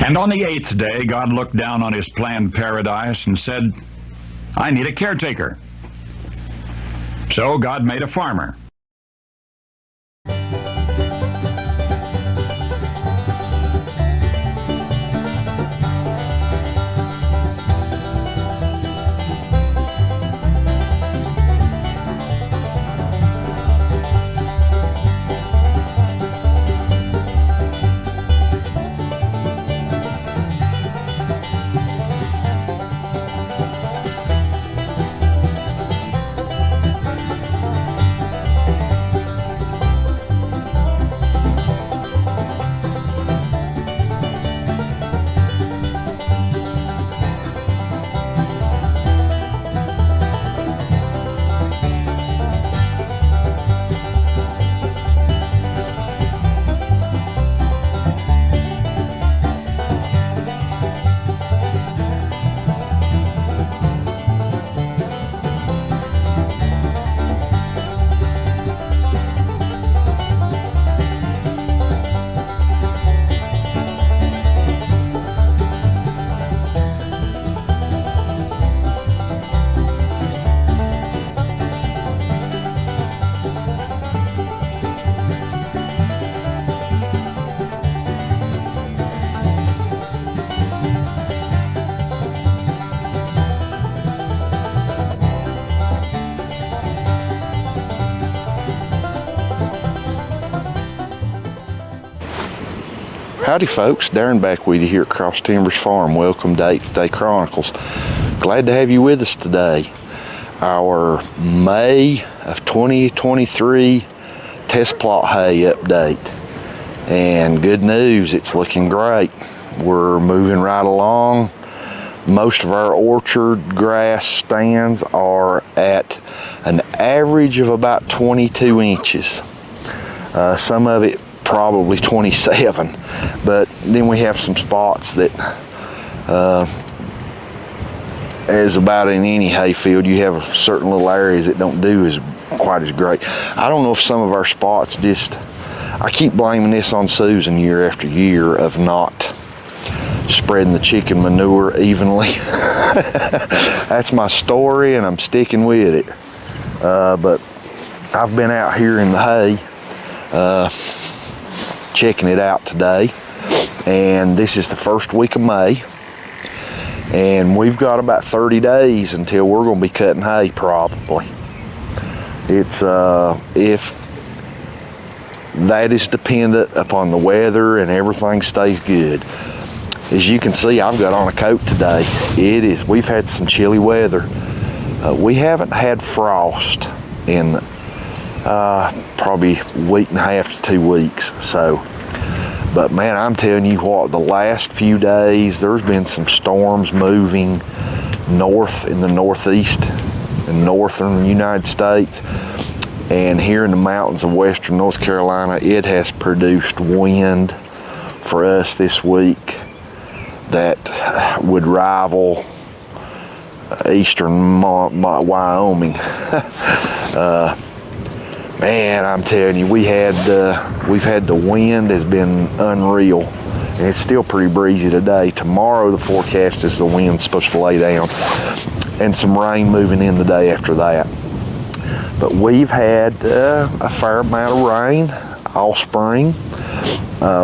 And on the 8th day, God looked down on his planned paradise and said, I need a caretaker. So God made a farmer. Howdy folks, Darren back with you here at Cross Timbers Farm. Welcome to 8th Day Chronicles. Glad to have you with us today. Our May of 2023 test plot hay update. And good news, it's looking great. We're moving right along. Most of our orchard grass stands are at an average of about 22 inches. Some of it probably 27, but then we have some spots that as about in any hay field, you have certain little areas that don't do as quite as great. I don't know if some of our spots just, I keep blaming this on Susan year after year of not spreading the chicken manure evenly. That's my story and I'm sticking with it. But I've been out here in the hay checking it out today, and this is the first week of May, and we've got about 30 days until we're going to be cutting hay probably. It's if that is dependent upon the weather and everything stays good. As you can see, I've got on a coat today. We've had some chilly weather. We haven't had frost in probably a week and a half to 2 weeks. So, but man, I'm telling you what, the last few days, there's been some storms moving north in the northeast and northern United States. And here in the mountains of western North Carolina, it has produced wind for us this week that would rival eastern Wyoming. Man, I'm telling you, we've had the wind has been unreal, and it's still pretty breezy today. Tomorrow, the forecast is the wind's supposed to lay down, and some rain moving in the day after that. But we've had a fair amount of rain all spring.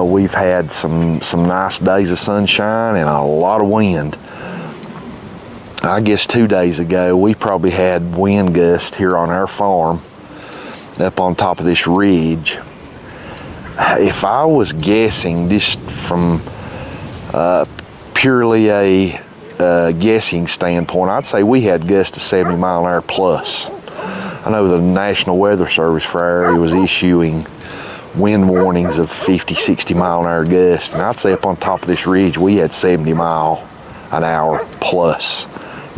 We've had some nice days of sunshine and a lot of wind. I guess 2 days ago, we probably had wind gusts here on our farm up on top of this ridge. If I was guessing, just from purely a guessing standpoint, I'd say we had gusts of 70 mile an hour plus. I know the National Weather Service for our area was issuing wind warnings of 50, 60 mile an hour gusts, and I'd say up on top of this ridge we had 70 mile an hour plus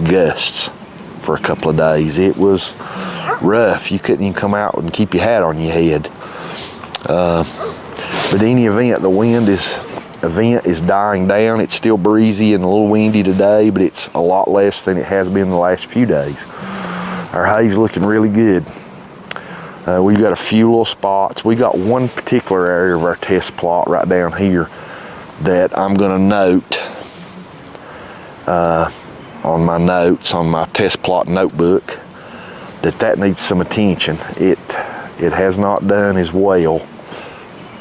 gusts for a couple of days. It was rough. You couldn't even come out and keep your hat on your head. But in any event, the wind is dying down. It's still breezy and a little windy today, but it's a lot less than it has been the last few days. Our hay's looking really good. We've got a few little spots. We got one particular area of our test plot right down here that I'm going to note on my notes, on my test plot notebook, that needs some attention. It has not done as well,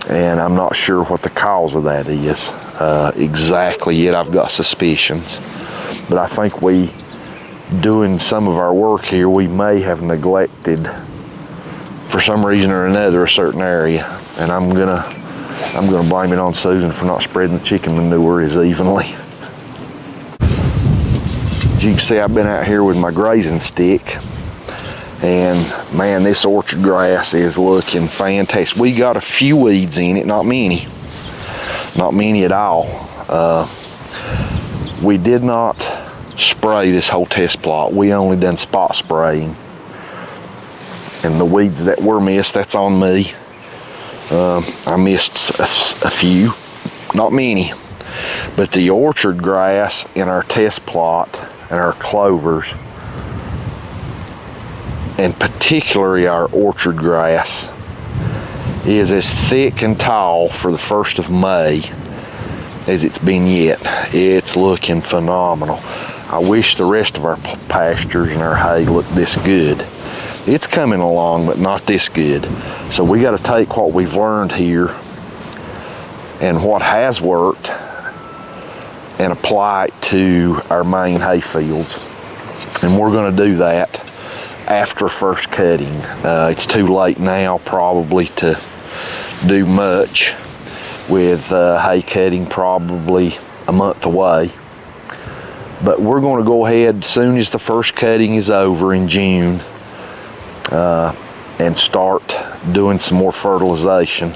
and I'm not sure what the cause of that is exactly yet. I've got suspicions, but I think doing some of our work here, we may have neglected, for some reason or another, a certain area, and I'm gonna blame it on Susan for not spreading the chicken manure as evenly. As you can see, I've been out here with my grazing stick, and man, this orchard grass is looking fantastic. We got a few weeds in it, not many at all. We did not spray this whole test plot. We only done spot spraying, and the weeds that were missed, that's on me. I missed a few, not many, but the orchard grass in our test plot and our clovers, and particularly our orchard grass, is as thick and tall for the 1st of May as it's been yet. It's looking phenomenal. I wish the rest of our pastures and our hay looked this good. It's coming along, but not this good. So we got to take what we've learned here and what has worked and apply it to our main hay fields. And we're going to do that after first cutting. It's too late now probably to do much with hay cutting, probably a month away. But we're going to go ahead as soon as the first cutting is over in June and start doing some more fertilization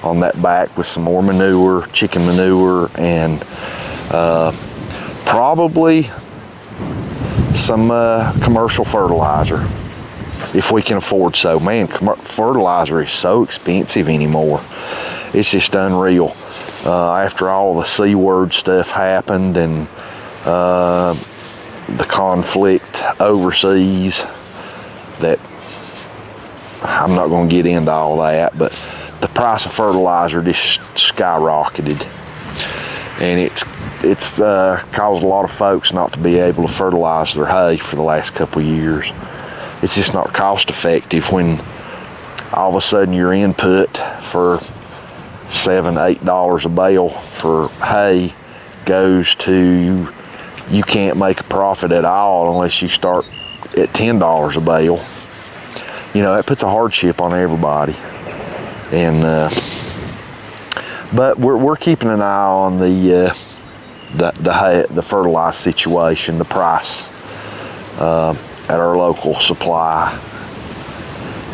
on that back with some more manure, chicken manure, and probably some commercial fertilizer if we can afford so. Man, fertilizer is so expensive anymore. It's just unreal. After all the C word stuff happened and the conflict overseas, that I'm not going to get into all that, but the price of fertilizer just skyrocketed, and it's caused a lot of folks not to be able to fertilize their hay for the last couple of years. It's just not cost effective when all of a sudden your input for $7-8 a bale for hay goes to, you can't make a profit at all unless you start at $10 a bale. You know, that puts a hardship on everybody. And but we're keeping an eye on the fertilizer situation, the price at our local supply,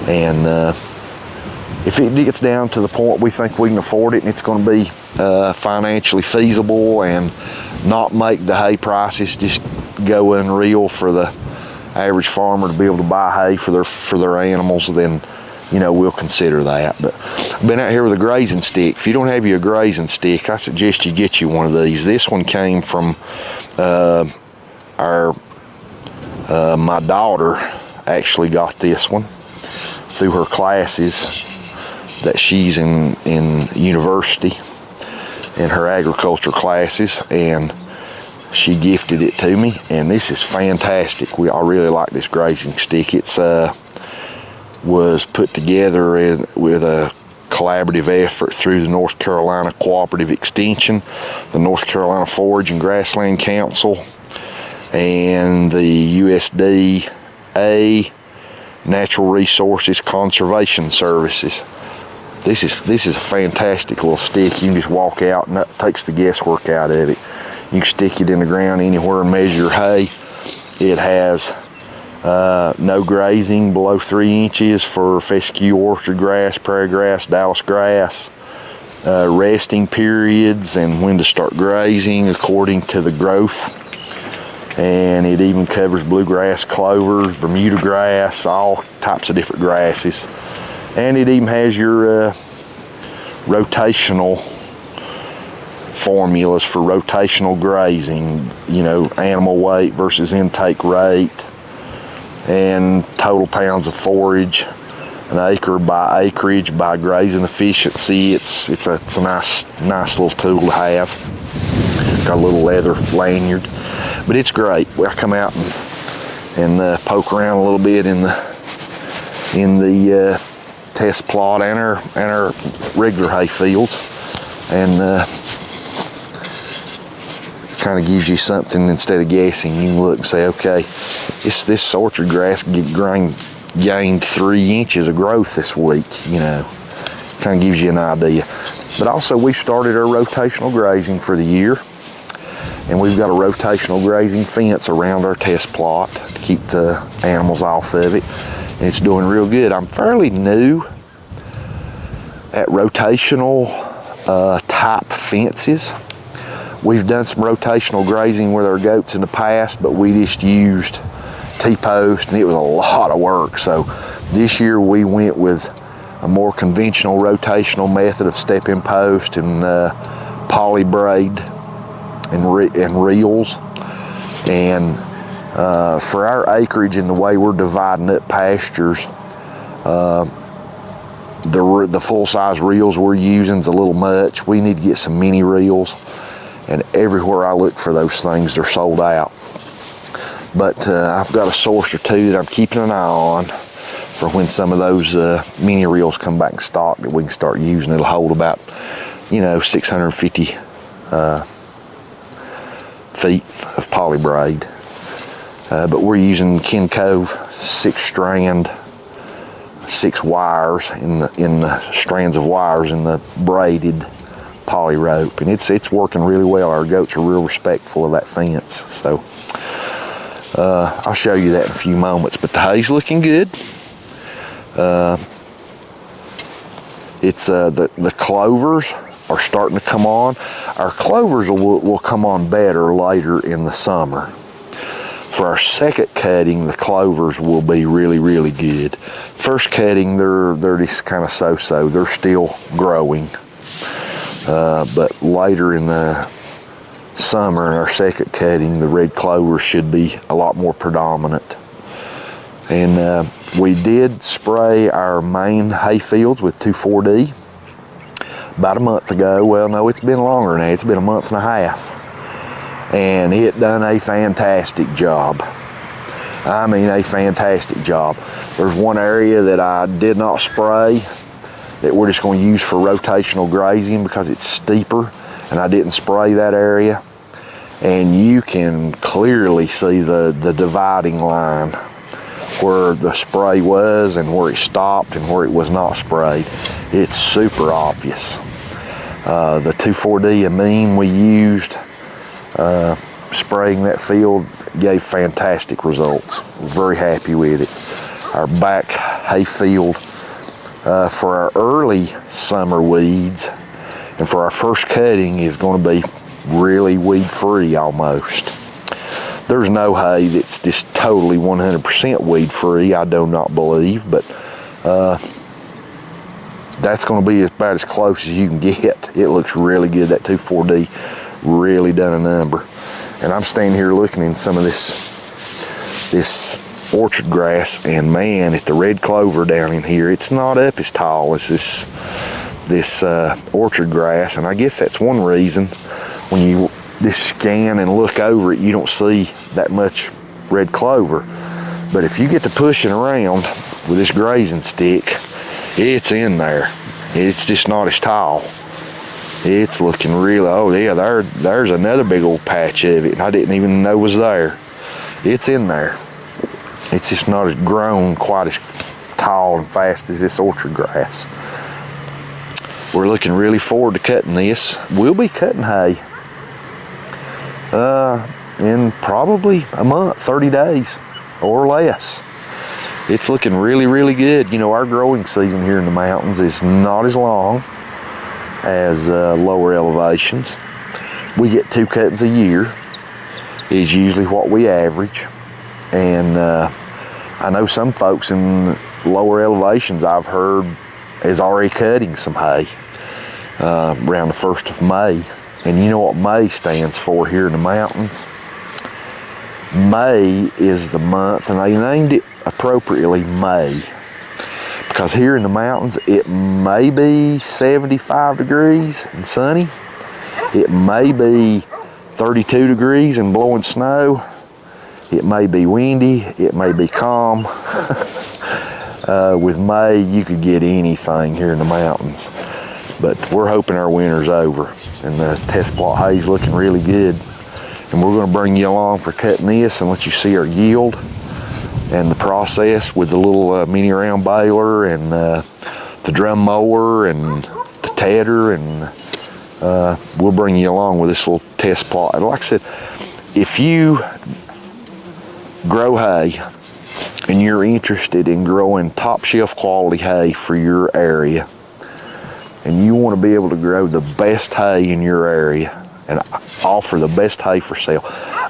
and if it gets down to the point we think we can afford it and it's going to be financially feasible and not make the hay prices just go unreal for the average farmer to be able to buy hay for their animals, then, you know, we'll consider that. But I've been out here with a grazing stick. If you don't have a grazing stick, I suggest you get you one of these. This one came from my daughter actually got this one through her classes that she's in university, in her agriculture classes, and she gifted it to me, and this is fantastic. I really like this grazing stick. It's was put together with a collaborative effort through the North Carolina Cooperative Extension, the North Carolina Forage and Grassland Council, and the USDA Natural Resources Conservation Services. This is a fantastic little stick. You can just walk out and that takes the guesswork out of it. You can stick it in the ground anywhere and measure your hay. It has no grazing below 3 inches for fescue, orchard grass, prairie grass, Dallas grass, resting periods and when to start grazing according to the growth. And it even covers bluegrass, clovers, Bermuda grass, all types of different grasses. And it even has your rotational formulas for rotational grazing, you know, animal weight versus intake rate, and total pounds of forage an acre by acreage by grazing efficiency. It's a nice little tool to have. Got a little leather lanyard, but it's great. I come out and poke around a little bit in the test plot and our regular hay fields, and it kind of gives you something instead of guessing. You can look and say, okay, this orchard grass gained 3 inches of growth this week. You know, kind of gives you an idea. But also, we started our rotational grazing for the year, and we've got a rotational grazing fence around our test plot to keep the animals off of it, and it's doing real good. I'm fairly new at rotational type fences. We've done some rotational grazing with our goats in the past, but we just used T-post, and it was a lot of work. So this year we went with a more conventional rotational method of step-in post and poly braid and reels. And for our acreage and the way we're dividing up pastures, the full-size reels we're using is a little much. We need to get some mini reels, and everywhere I look for those things, they're sold out. But I've got a source or two that I'm keeping an eye on for when some of those mini reels come back in stock that we can start using. It'll hold about, 650 feet of poly braid. But we're using Ken Cove 6-strand, 6 wires in the strands of wires in the braided poly rope, and it's working really well. Our goats are real respectful of that fence. So I'll show you that in a few moments. But the hay's looking good. It's the clovers are starting to come on. Our clovers will come on better later in the summer. For our second cutting, the clovers will be really, really good. First cutting, they're just kind of so-so. They're still growing. But later in the summer, in our second cutting, the red clover should be a lot more predominant. And we did spray our main hay fields with 2,4-D about a month ago. Well, no, it's been longer now. It's been a month and a half. And it done a fantastic job. I mean, a fantastic job. There's one area that I did not spray that we're just going to use for rotational grazing because it's steeper, and I didn't spray that area. And you can clearly see the dividing line where the spray was and where it stopped and where it was not sprayed. It's super obvious. The 2,4-D amine we used spraying that field gave fantastic results. We're very happy with it. Our back hay field for our early summer weeds and for our first cutting is going to be really weed free almost. There's no hay that's just totally 100% weed free, I do not believe, but that's going to be about as close as you can get. It looks really good. That 2,4-D really done a number. And I'm standing here looking in some of this orchard grass, and man, at the red clover down in here, it's not up as tall as this orchard grass. And I guess that's one reason when you just scan and look over it, you don't see that much red clover. But if you get to pushing around with this grazing stick, it's in there. It's just not as tall. It's looking real. Oh yeah, there's another big old patch of it I didn't even know was there. It's in there. It's just not as grown quite as tall and fast as this orchard grass. We're looking really forward to cutting this. We'll be cutting hay in probably a month, 30 days or less. It's looking really, really good. You know, our growing season here in the mountains is not as long as lower elevations. We get 2 cuttings a year is usually what we average. And I know some folks in lower elevations I've heard is already cutting some hay around the 1st of May. And you know what May stands for here in the mountains? May is the month, and they named it appropriately May because here in the mountains, it may be 75 degrees and sunny. It may be 32 degrees and blowing snow. It may be windy. It may be calm. With May, you could get anything here in the mountains. But we're hoping our winter's over, and the test plot hay is looking really good. And we're going to bring you along for cutting this and let you see our yield and the process with the little mini round baler and the drum mower and the tedder, and we'll bring you along with this little test plot. And like I said, if you grow hay and you're interested in growing top shelf quality hay for your area, and you want to be able to grow the best hay in your area and offer the best hay for sale,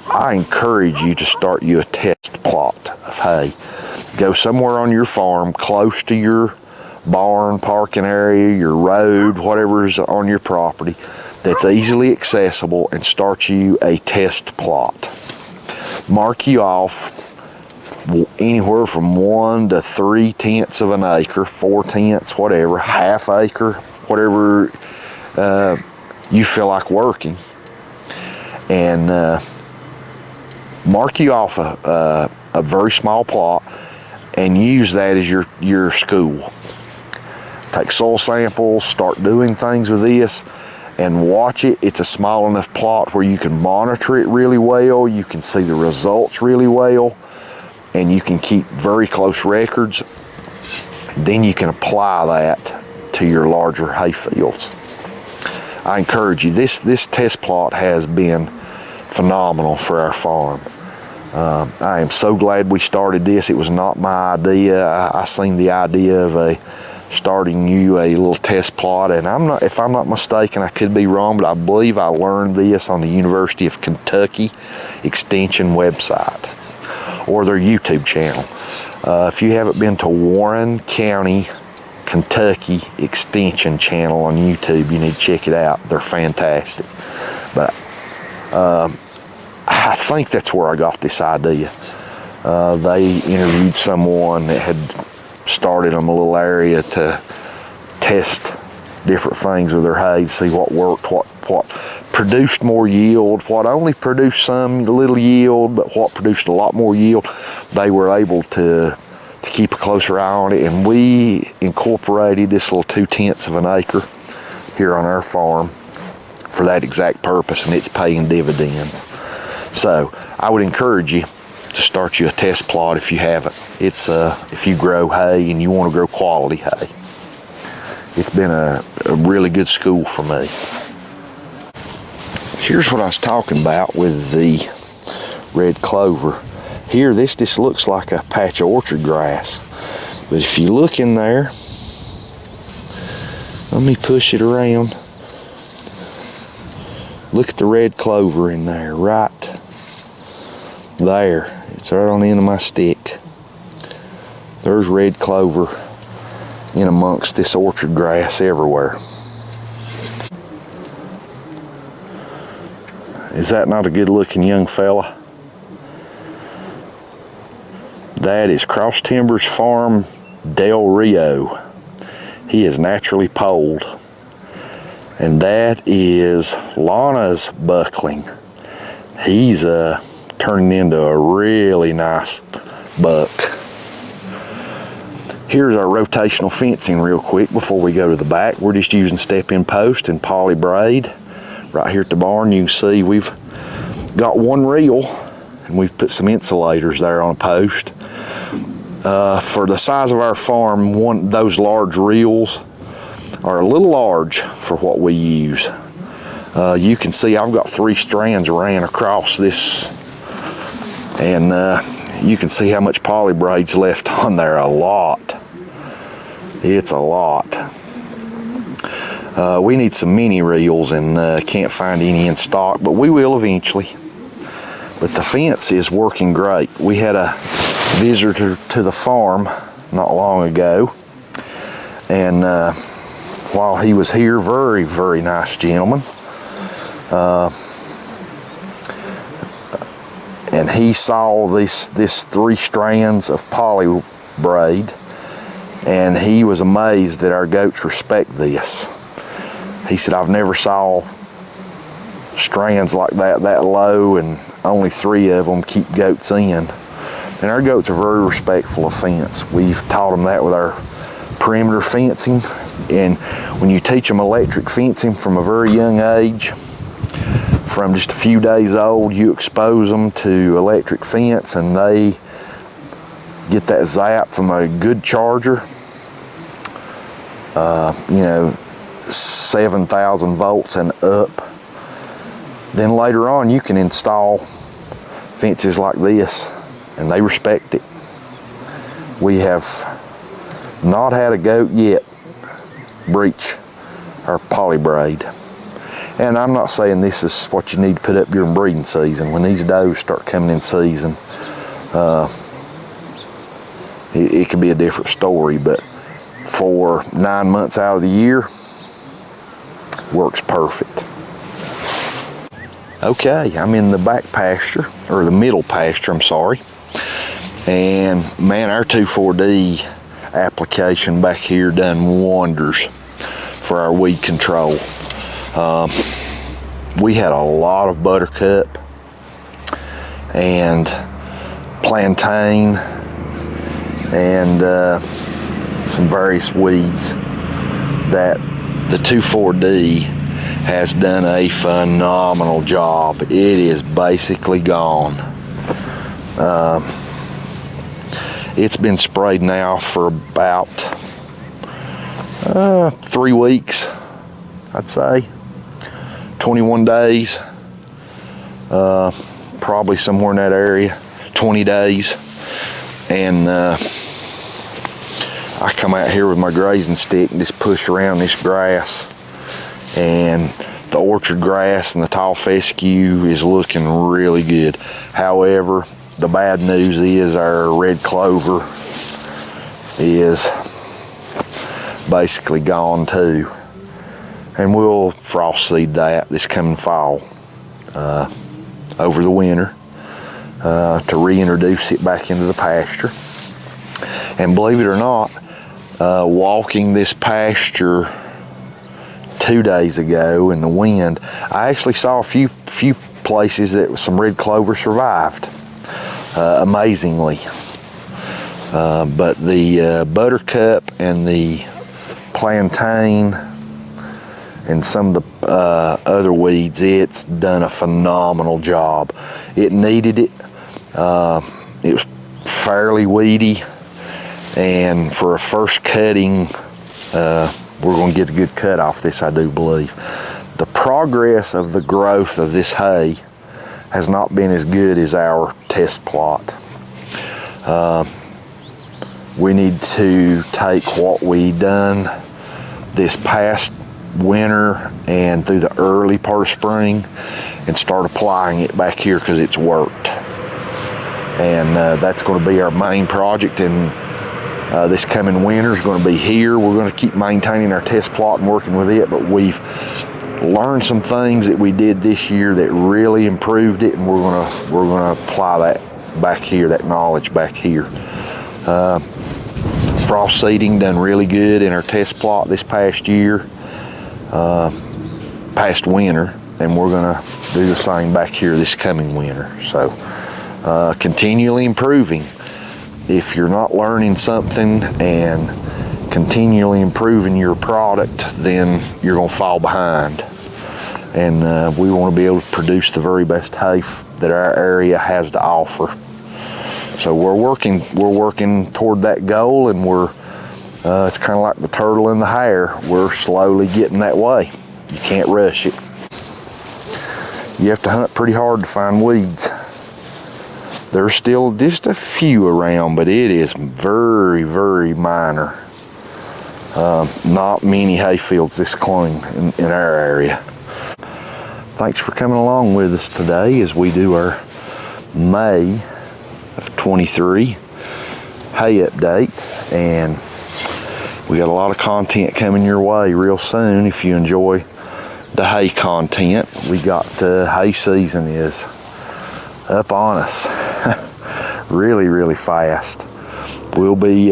I encourage you to start you a test plot of hay. Go somewhere on your farm close to your barn, parking area, your road, whatever's on your property that's easily accessible, and start you a test plot. Mark you off anywhere from 1 to 3/10 of an acre, 4/10, whatever, half acre, whatever you feel like working, and mark you off a very small plot and use that as your school. Take soil samples, start doing things with this, and watch it. It's a small enough plot where you can monitor it really well, you can see the results really well, and you can keep very close records. Then you can apply that to your larger hay fields. I encourage you, this test plot has been phenomenal for our farm. I am so glad we started this. It was not my idea. I seen the idea of starting you a little test plot, and if I'm not mistaken, I could be wrong, but I believe I learned this on the University of Kentucky Extension website or their YouTube channel. If you haven't been to Warren County, Kentucky Extension channel on YouTube, you need to check it out. They're fantastic. But I think that's where I got this idea. They interviewed someone that had started them a little area to test different things with their hay to see what worked, what produced more yield, what only produced some little yield, but what produced a lot more yield. They were able to keep a closer eye on it, and we incorporated this little 2/10 of an acre here on our farm for that exact purpose, and it's paying dividends. So I would encourage you to start you a test plot if you haven't. It's if you grow hay and you want to grow quality hay. It's been a really good school for me. Here's what I was talking about with the red clover. Here, this just looks like a patch of orchard grass. But if you look in there, let me push it around. Look at the red clover in there, right there. It's right on the end of my stick. There's red clover in amongst this orchard grass everywhere. Is that not a good looking young fella? That is Cross Timbers Farm Del Rio. He is naturally polled. And that is Lana's buckling. He's turning into a really nice buck. Here's our rotational fencing real quick before we go to the back. We're just using step-in post and poly braid. Right here at the barn, you can see we've got one reel and we've put some insulators there on a post. For the size of our farm, those large reels are a little large for what we use. You can see I've got 3 strands ran across this, and you can see how much poly braid's left on there. A lot. It's a lot. We need some mini reels and can't find any in stock, but we will eventually. But the fence is working great. We had a visitor to the farm not long ago, and while he was here, very, very nice gentleman, and he saw this 3 strands of poly braid, and he was amazed that our goats respect this. He said, I've never saw strands like that low, and only 3 of them keep goats in. And our goats are very respectful of fence. We've taught them that with our perimeter fencing, and when you teach them electric fencing from a very young age, from just a few days old, you expose them to electric fence and they get that zap from a good charger, 7,000 volts and up. Then later on you can install fences like this and they respect it. We have not had a goat yet breach our poly braid. And I'm not saying this is what you need to put up during breeding season. When these does start coming in season, it could be a different story, but for 9 months out of the year, works perfect. Okay, I'm in the back pasture, or the middle pasture, I'm sorry. And man, our 2,4-D application back here done wonders for our weed control. We had a lot of buttercup and plantain and some various weeds that the 2,4-D has done a phenomenal job. It is basically gone. It's been sprayed now for about 3 weeks, I'd say. 21 days, probably somewhere in that area, 20 days. And I come out here with my grazing stick and just push around this grass, and the orchard grass and the tall fescue is looking really good. However, the bad news is our red clover is basically gone too. And we'll frost seed that this coming fall over the winter to reintroduce it back into the pasture. And believe it or not, walking this pasture 2 days ago in the wind, I actually saw a few places that some red clover survived, amazingly. But the buttercup and the plantain and some of the other weeds, it's done a phenomenal job. It needed it. It was fairly weedy, and for a first cutting, we're going to get a good cut off this, I do believe. The progress of the growth of this hay has not been as good as our test plot. We need to take what we done this past winter and through the early part of spring and start applying it back here, because it's worked. And that's going to be our main project, and this coming winter is going to be here. We're going to keep maintaining our test plot and working with it, but we've learned some things that we did this year that really improved it, and we're going to apply that back here, that knowledge back here. Frost seeding done really good in our test plot this past year, past winter, and we're going to do the same back here this coming winter. So continually improving. If you're not learning something and continually improving your product, then you're going to fall behind. And we want to be able to produce the very best hay that our area has to offer. So we're working toward that goal, and it's kind of like the turtle in the hare. We're slowly getting that way. You can't rush it. You have to hunt pretty hard to find weeds. There's still just a few around, but it is very, very minor. Not many hay fields this clean in our area. Thanks for coming along with us today as we do our May of 23 hay update, and we got a lot of content coming your way real soon. If you enjoy the hay content, we got hay season is up on us really, really fast. We'll be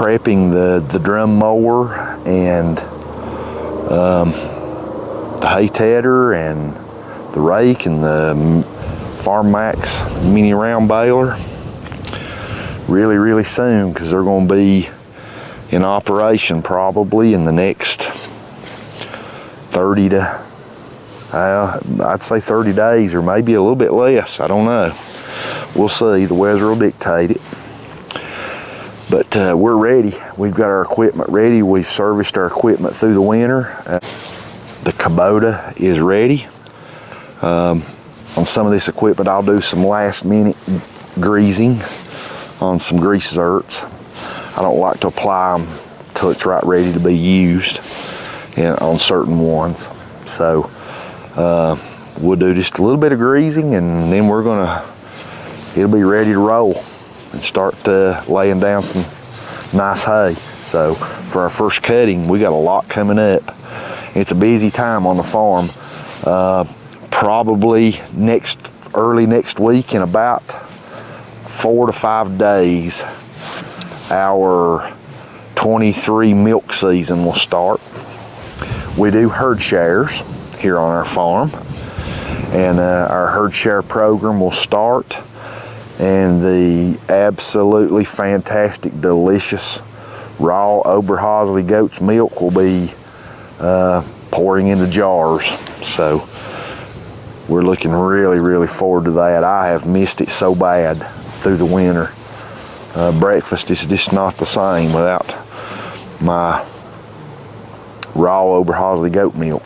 prepping the drum mower and the hay tedder and the rake and the Farm Max mini round baler really soon, because they're going to be in operation probably in the next 30 to I'd say 30 days, or maybe a little bit less. I don't know. We'll see. The weather will dictate it. But we're ready. We've got our equipment ready. We've serviced our equipment through the winter. The Kubota is ready. On some of this equipment, I'll do some last minute greasing on some grease zerks. I don't like to apply them till it's right ready to be used on certain ones. So we'll do just a little bit of greasing, and then it'll be ready to roll and start laying down some nice hay. So for our first cutting, we got a lot coming up. It's a busy time on the farm. Probably early next week, in about 4 to 5 days, our 23 milk season will start. We do herd shares here on our farm, and our herd share program will start, and the absolutely fantastic, delicious raw Oberhasli goat's milk will be pouring into jars. So we're looking really forward to that. I have missed it so bad through the winter. Breakfast is just not the same without my raw Oberhasli goat milk.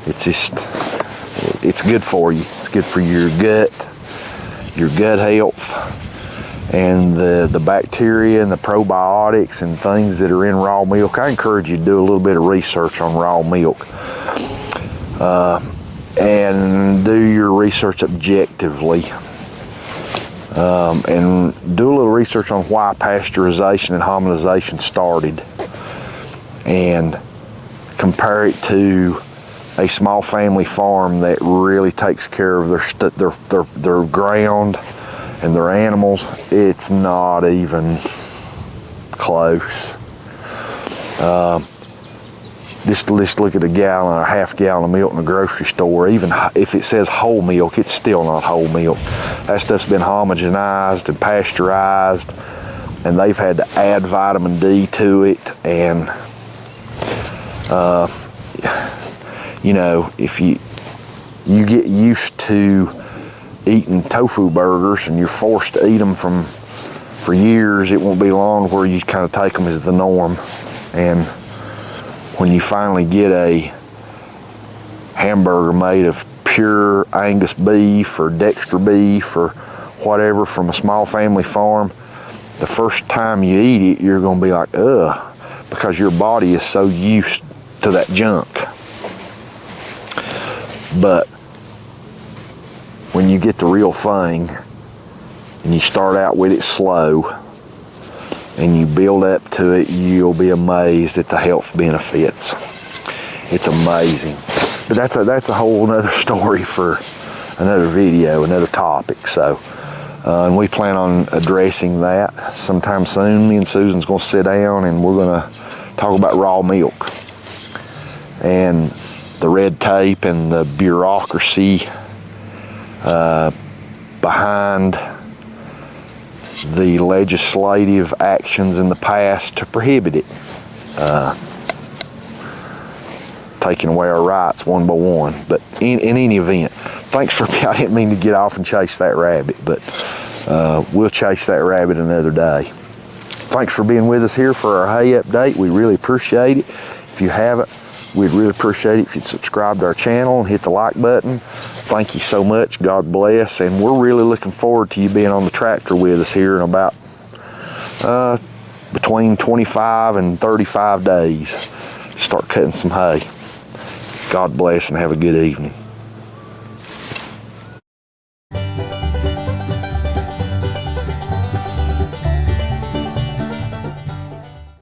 It's good for you. It's good for your gut health, and the bacteria and the probiotics and things that are in raw milk. I encourage you to do a little bit of research on raw milk. And do your research objectively, and do a little research on why pasteurization and homogenization started, and compare it to a small family farm that really takes care of their ground and their animals. It's not even close. Just look at a gallon or a half gallon of milk in the grocery store. Even if it says whole milk, it's still not whole milk. That stuff's been homogenized and pasteurized, and they've had to add vitamin D to it. And you know, if you get used to eating tofu burgers and you're forced to eat them for years, it won't be long where you kind of take them as the norm. And when you finally get a hamburger made of pure Angus beef or Dexter beef or whatever from a small family farm, the first time you eat it, you're going to be like, ugh, because your body is so used to that junk. But when you get the real thing and you start out with it slow and you build up to it, you'll be amazed at the health benefits. It's amazing. But that's a whole nother story for another video, another topic. So, and we plan on addressing that sometime soon. Me and Susan's going to sit down and we're going to talk about raw milk and the red tape and the bureaucracy behind the legislative actions in the past to prohibit it, taking away our rights one by one. But in any event, thanks for, I didn't mean to get off and chase that rabbit, but we'll chase that rabbit another day. Thanks for being with us here for our hay update. We really appreciate it. If you haven't, we'd really appreciate it if you'd subscribe to our channel and hit the like button. Thank you so much. God bless. And we're really looking forward to you being on the tractor with us here in about between 25 and 35 days. Start cutting some hay. God bless and have a good evening.